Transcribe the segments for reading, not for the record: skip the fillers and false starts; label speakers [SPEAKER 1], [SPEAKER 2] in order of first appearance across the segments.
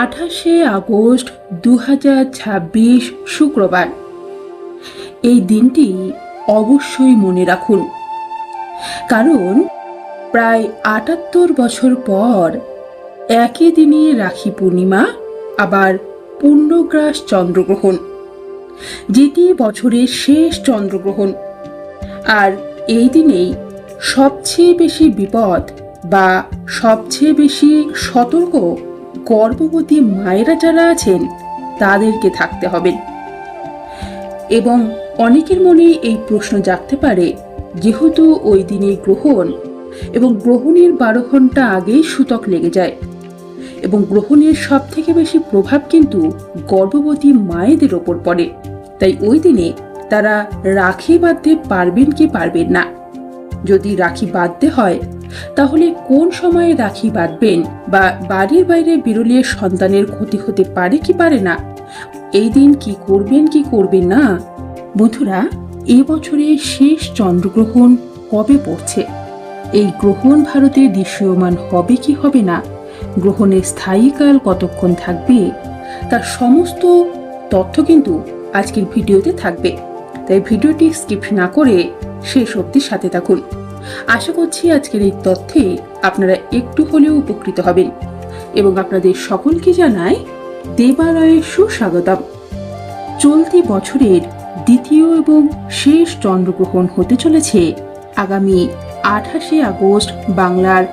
[SPEAKER 1] 28শে August 2026 শুক্রবার। এই দিনটি অবশ্যই মনে রাখুন, কারণ প্রায় 78 বছর পর একই দিনে রাখি পূর্ণিমা, আবার পূর্ণগ্রাস চন্দ্রগ্রহণ, যেটি বছরের শেষ চন্দ্রগ্রহণ। আর এই দিনেই সবচেয়ে বেশি বিপদ বা সবচেয়ে বেশি সতর্ক গর্ভবতী মায়েরা যারা আছেন তাদেরকে থাকতে হবে। এবং অনেকের মনে এই প্রশ্ন জাগতে পারে, যেহেতু ওই দিনে গ্রহণ এবং গ্রহণের 12 ঘন্টা আগেই সূতক লেগে যায়, এবং গ্রহণের সব থেকে বেশি প্রভাব কিন্তু গর্ভবতী মায়েদের ওপর পড়ে, তাই ওই দিনে তারা রাখি বাঁধতে পারবেন কি পারবেন না। যদি রাখি বাঁধতে হয় তাহলে কোন সময়ে রাখি বাঁধবেন, বা বাড়ির বাইরে বেরোলে সন্তানের ক্ষতি হতে পারে কি পারে না, এই দিন কি করবেন কি করবেন না। বন্ধুরা, এবছরের শেষ চন্দ্রগ্রহণ কবে পড়ছে, এই গ্রহণ ভারতে দৃশ্যমান হবে কি হবে না, গ্রহণের স্থায়ীকাল কতক্ষণ থাকবে, তার সমস্ত তথ্য কিন্তু আজকের ভিডিওতে থাকবে। তাই ভিডিওটি স্কিপ না করে শেষ অবধি সাথে থাকুন। আশা করছি আজকের এই তথ্যে আপনারা একটু হলেও উপকৃত হবেন, এবং আপনাদের সকলকে জানাই দেবালয়ে সুস্বাগতম। চলতি বছরের দ্বিতীয় এবং শেষ চন্দ্রগ্রহণ হতে চলেছে আগামী 28শে আগস্ট বাংলার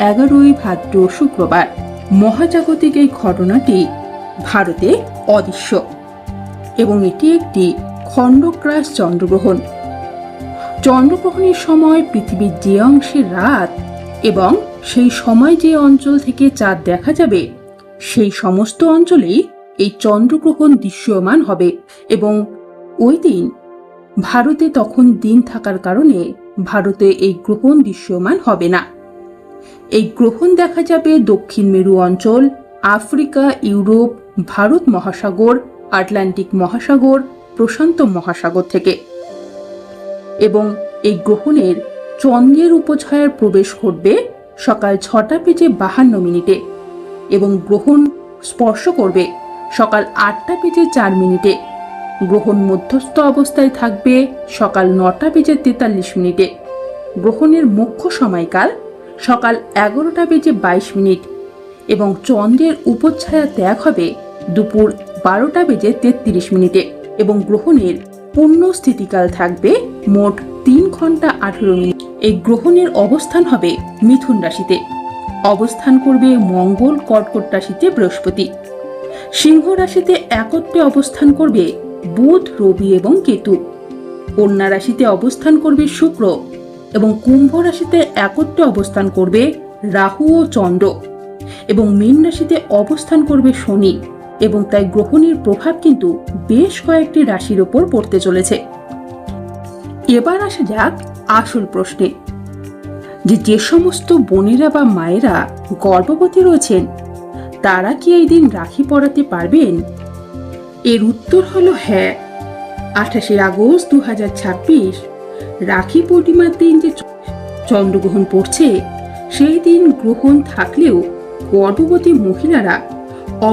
[SPEAKER 1] 11ই ভাদ্র শুক্রবার। মহাজাগতিক এই ঘটনাটি ভারতে অদৃশ্য, এবং এটি একটি খণ্ডগ্রাস চন্দ্রগ্রহণ। চন্দ্রগ্রহণের সময় পৃথিবীর যে অংশে রাত এবং সেই সময় যে অঞ্চল থেকে চাঁদ দেখা যাবে, সেই সমস্ত অঞ্চলেই এই চন্দ্রগ্রহণ দৃশ্যমান হবে। এবং ওই দিন ভারতে তখন দিন থাকার কারণে ভারতে এই গ্রহণ দৃশ্যমান হবে না। এই গ্রহণ দেখা যাবে দক্ষিণ মেরু অঞ্চল, আফ্রিকা, ইউরোপ, ভারত মহাসাগর, আটলান্টিক মহাসাগর, প্রশান্ত মহাসাগর থেকে। এবং এই গ্রহণের চন্দ্রের উপছায়ার প্রবেশ ঘটবে সকাল 6:52 এবং গ্রহণ স্পর্শ করবে সকাল 8:04। গ্রহণ মধ্যস্থ অবস্থায় থাকবে সকাল 9:43। গ্রহণের মুখ্য সময়কাল সকাল 11:22 এবং চন্দ্রের উপছায়া ত্যাগ হবে দুপুর 12:33। এবং গ্রহণের পূর্ণ স্থিতিকাল থাকবে মোট 3 ঘন্টা 18 মিনিট। এই গ্রহণের অবস্থান হবে মিথুন রাশিতে, অবস্থান করবে মঙ্গল, কর্কট রাশিতে বৃহস্পতি, সিংহ রাশিতে একত্রে অবস্থান করবে বুধ, রবি এবং কেতু, কন্যা রাশিতে অবস্থান করবে শুক্র, এবং কুম্ভ রাশিতে একত্রে অবস্থান করবে রাহু ও চন্দ্র, এবং মীন রাশিতে অবস্থান করবে শনি। এবং তাই গ্রহণের প্রভাব কিন্তু বেশ কয়েকটি রাশির ওপর পড়তে চলেছে। এবার আসা যাক আসল প্রশ্নে, যে সমস্ত বোনেরা বা মায়েরা গর্ভবতী রয়েছেন তারা কি এই দিন রাখি পরাতে পারবেন? এর উত্তর হলো হ্যাঁ। 28শে আগস্ট 2026 রাখি পূর্ণিমার দিন যে চন্দ্রগ্রহণ পড়ছে, সেই দিন গ্রহণ থাকলেও গর্ভবতী মহিলারা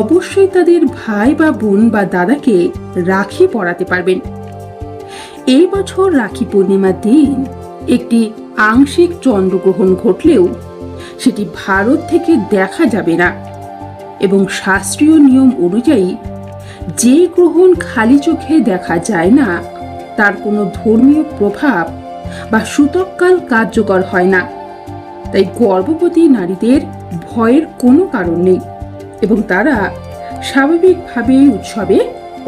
[SPEAKER 1] অবশ্যই তাদের ভাই বা বোন বা দাদাকে রাখি পরাতে পারবেন। এই বছর রাখি পূর্ণিমার দিন একটি আংশিক চন্দ্রগ্রহণ ঘটলেও সেটি ভারত থেকে দেখা যাবে না, এবং শাস্ত্রীয় নিয়ম অনুযায়ী যে গ্রহণ খালি চোখে দেখা যায় না তার কোনো ধর্মীয় প্রভাব বা সূতককাল কার্যকর হয় না। তাই গর্ভবতী নারীদের ভয়ের কোনো কারণ নেই, এবং তারা স্বাভাবিকভাবে উৎসবে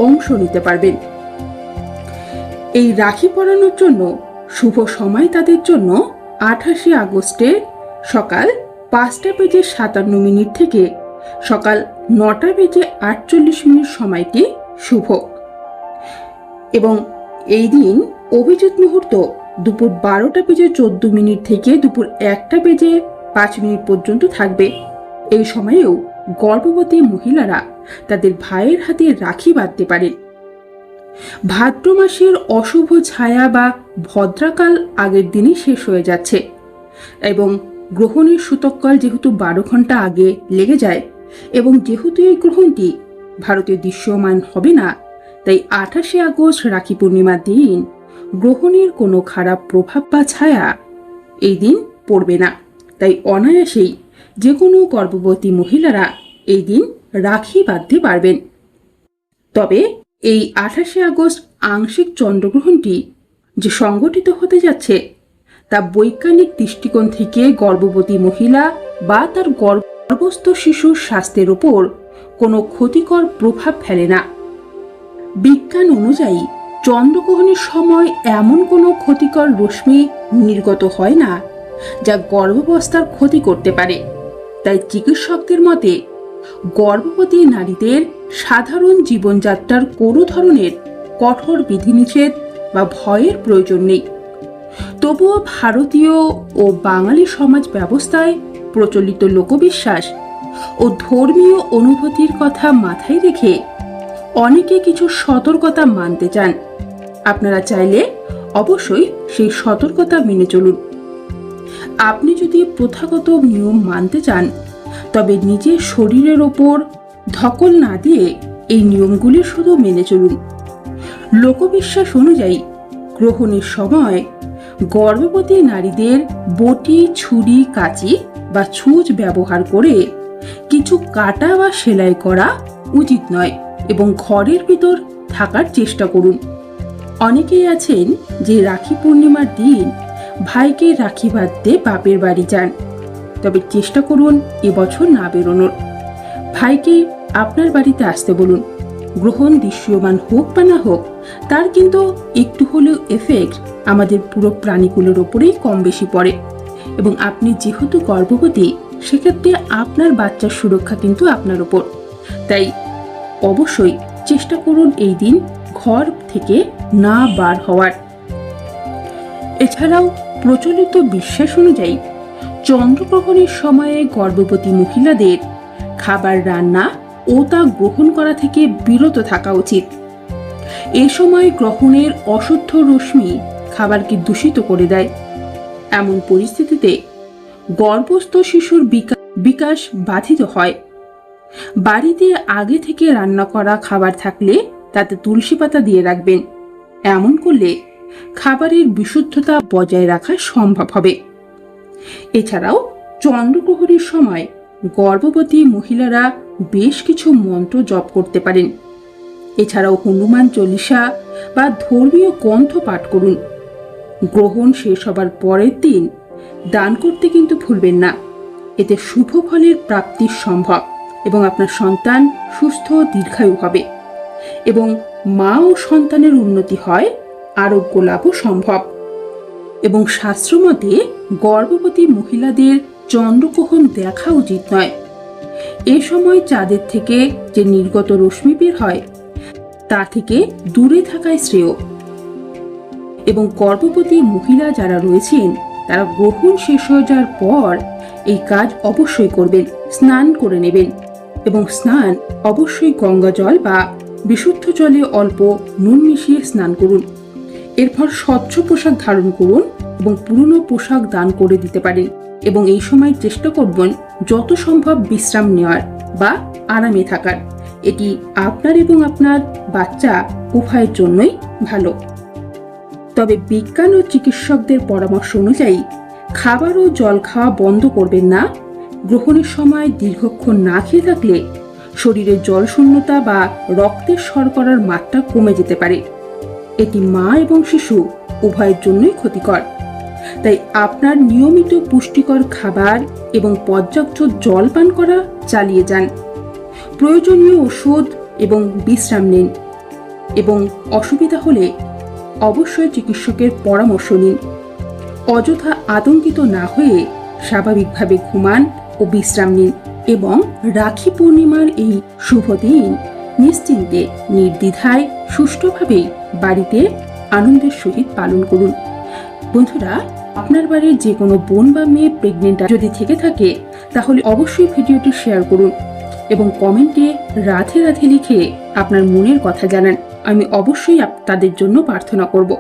[SPEAKER 1] অংশ নিতে পারবেন। এই রাখি পরানোর জন্য শুভ সময় তাদের জন্য 28শে আগস্টের সকাল 5:57 থেকে সকাল 9:48 সময়টি শুভ। এবং এই দিন অভিজিৎ মুহূর্ত দুপুর 12:14 থেকে দুপুর 1:05 পর্যন্ত থাকবে। এই সময়েও গর্ভবতী মহিলারা তাদের ভাইয়ের হাতে রাখি বাঁধতে পারেন। ভাদ্র মাসের অশুভ ছায়া বা ভদ্রাকাল আগের দিনই শেষ হয়ে যাচ্ছে, এবং গ্রহণের সূতককাল যেহেতু 12 ঘন্টা আগে লেগে যায়, এবং যেহেতু এই গ্রহণটি ভারতে দৃশ্যমান হবে না, তাই 28শে আগস্ট রাখি পূর্ণিমার দিন গ্রহণের কোনো খারাপ প্রভাব বা ছায়া এই দিন পড়বে না। তাই অনায়াসেই যে কোনো গর্ভবতী মহিলারা এই দিন রাখি বাঁধতে পারবেন। তবে এই 28শে আগস্ট আংশিক চন্দ্রগ্রহণটি যে সংগঠিত হতে যাচ্ছে তা বৈজ্ঞানিক দৃষ্টিকোণ থেকে গর্ভবতী মহিলা বা তার গর্ভস্থ শিশুর স্বাস্থ্যের ওপর কোনো ক্ষতিকর প্রভাব ফেলে না। বিজ্ঞান অনুযায়ী চন্দ্রগ্রহণের সময় এমন কোনো ক্ষতিকর রশ্মি নির্গত হয় না যা গর্ভাবস্থার ক্ষতি করতে পারে। তাই চিকিৎসকদের মতে গর্ভবতী নারীদের সাধারণ জীবনযাত্রার কোনো ধরনের কঠোর বিধিনিষেধ বা ভয়ের প্রয়োজন নেই। তবুও ভারতীয় ও বাঙালি সমাজ ব্যবস্থায় প্রচলিত লোকবিশ্বাস ও ধর্মীয় অনুভূতির কথা মাথায় রেখে অনেকে কিছু সতর্কতা মানতে চান। আপনারা চাইলে অবশ্যই সেই সতর্কতা মেনে চলুন। আপনি যদি প্রথাগত নিয়ম মানতে চান তবে নিজের শরীরের ওপর ধকল না দিয়ে এই নিয়মগুলি শুধু মেনে চলুন। লোকবিশ্বাস অনুযায়ী গ্রহণের সময় গর্ভবতী নারীদের বটি, ছুরি, কাঁচি বা ছুঁচ ব্যবহার করে কিছু কাটা বা সেলাই করা উচিত নয় এবং ঘরের ভিতর থাকার চেষ্টা করুন। অনেকেই আছেন যে রাখি পূর্ণিমার দিন ভাইকে রাখি বাঁধতে বাপের বাড়ি যান, তবে চেষ্টা করুন এবছর না বেরোনোর। ভাইকে আপনার বাড়িতে আসতে বলুন। গ্রহণ দৃশ্যমান হোক বা না হোক, তার কিন্তু একটু হলেও এফেক্ট আমাদের পুরো প্রাণীগুলোর ওপরেই কম বেশি পড়ে এবং আপনি যেহেতু গর্ভবতী, সেক্ষেত্রে আপনার বাচ্চার সুরক্ষা কিন্তু আপনার ওপর। তাই অবশ্যই চেষ্টা করুন এই দিন ঘর থেকে না বার হওয়ার। এছাড়াও প্রচলিত বিশ্বাস অনুযায়ী চন্দ্রগ্রহণের সময়ে গর্ভবতী মহিলাদের খাবার রান্না ও তা গ্রহণ করা থেকে বিরত থাকা উচিত। এ সময় গ্রহণের অশুদ্ধ রশ্মি খাবারকে দূষিত করে দেয়। এমন পরিস্থিতিতে গর্ভস্থ শিশুর বিকাশ বাধিত হয়। বাড়িতে আগে থেকে রান্না করা খাবার থাকলে তাতে তুলসী পাতা দিয়ে রাখবেন। এমন করলে খাবারের বিশুদ্ধতা বজায় রাখা সম্ভব হবে। এছাড়াও চন্দ্রগ্রহণের সময় গর্ভবতী মহিলারা বেশ কিছু মন্ত্র জপ করতে পারেন। এছাড়াও হনুমান চল্লিশা বা ধর্মীয় গ্রন্থ পাঠ করুন। গ্রহণ শেষ হবার পরের দিন দান করতে কিন্তু ভুলবেন না। এতে শুভ ফলের প্রাপ্তি সম্ভব এবং আপনার সন্তান সুস্থ দীর্ঘায়ু হবে এবং মা ও সন্তানের উন্নতি হয়, আরোগ্য লাভও সম্ভব। এবং শাস্ত্রমতে গর্ভবতী মহিলাদের চন্দ্রগ্রহণ দেখা উচিত নয়। এ সময় চাঁদের থেকে যে নির্গত রশ্মি বের হয় তা থেকে দূরে থাকাই শ্রেয়। এবং গর্ভবতী মহিলা যারা রয়েছেন তারা গ্রহণ শেষ হয়ে যাওয়ার পর এই কাজ অবশ্যই করবেন। স্নান করে নেবেন এবং স্নান অবশ্যই গঙ্গা জল বা বিশুদ্ধ জলে অল্প নুন মিশিয়ে স্নান করুন। এরপর স্বচ্ছ পোশাক ধারণ করুন এবং পুরনো পোশাক দান করে দিতে পারেন এবং এই সময় চেষ্টা করবেন যত সম্ভব বিশ্রাম নেওয়ার বা আরামে থাকার। এটি আপনার এবং আপনার বাচ্চা উভয়ের জন্যই ভালো। তবে বিজ্ঞান ও চিকিৎসকদের পরামর্শ অনুযায়ী খাবার ও জল খাওয়া বন্ধ করবেন না। গ্রহণের সময় দীর্ঘক্ষণ না খেয়ে থাকলে শরীরে জল শূন্যতা বা রক্তের শর্করার মাত্রা কমে যেতে পারে। এটি মা এবং শিশু উভয়ের জন্যই ক্ষতিকর। তাই আপনার নিয়মিত পুষ্টিকর খাবার এবং পর্যাপ্ত জল পান করা চালিয়ে যান। প্রয়োজনীয় ওষুধ এবং বিশ্রাম নিন এবং অসুবিধা হলে অবশ্যই চিকিৎসকের পরামর্শ নিন। অযথা আতঙ্কিত না হয়ে স্বাভাবিকভাবে ঘুমান ও বিশ্রাম নিন এবং রাখি পূর্ণিমার এই শুভ দিন নিশ্চিন্তে নির্দ্বিধায় সুষ্ঠুভাবে বাড়িতে আনন্দের সহিত পালন করুন। বন্ধুরা, আপনার বাড়ির যে কোনো বোন বা মেয়ে প্রেগনেন্ট যদি থেকে থাকে তাহলে অবশ্যই ভিডিওটি শেয়ার করুন এবং কমেন্টে রাধে রাধে লিখে আপনার মনের কথা জানান। আমি অবশ্যই তাদের জন্য প্রার্থনা করব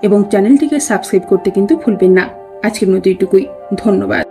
[SPEAKER 1] এবং চ্যানেলটিকে সাবস্ক্রাইব করতে কিন্তু ভুলবেন না। আজকের মতো এটুকুই। ধন্যবাদ।